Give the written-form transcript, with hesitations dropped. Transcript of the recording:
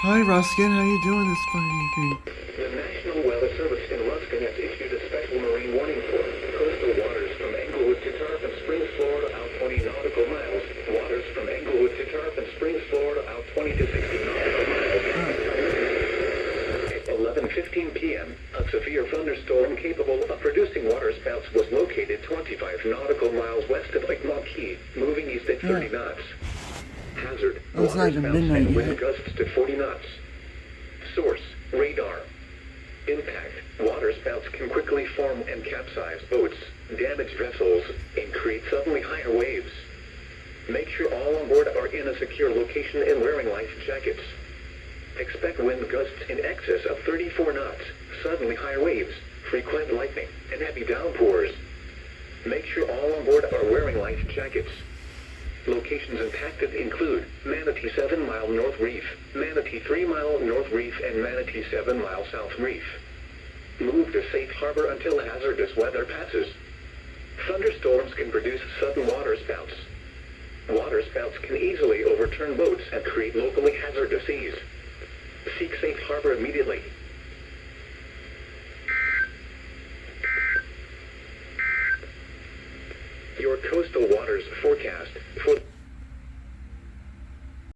Hi Ruskin, how you doing this fine evening? The National Weather Service in Ruskin has issued a special marine warning for coastal waters from Englewood to Tarpon Springs, Florida, out 20 nautical miles. Waters from Englewood to Tarpon Springs, Florida, out 20 to 60 nautical miles. At 11:15 p.m., a severe thunderstorm capable of producing waterspouts was located 25 nautical miles west of Lake Marquis, moving east at 30 knots. Hazard, It's not even waterspouts midnight and wind yet. gusts to 40 knots. Source, radar. Impact, waterspouts can quickly form and capsize boats, damage vessels, and create suddenly higher waves. Make sure all on board are in a secure location and wearing life jackets. Expect wind gusts in excess of 34 knots, suddenly higher waves, frequent lightning, and heavy downpours. Make sure all on board are wearing life jackets. Locations impacted include Manatee 7 Mile North Reef, Manatee 3 Mile North Reef, and Manatee 7 Mile South Reef. Move to safe harbor until hazardous weather passes. Thunderstorms can produce sudden waterspouts. Waterspouts can easily overturn boats and create locally hazardous seas. Seek safe harbor immediately. Your coastal waters forecast for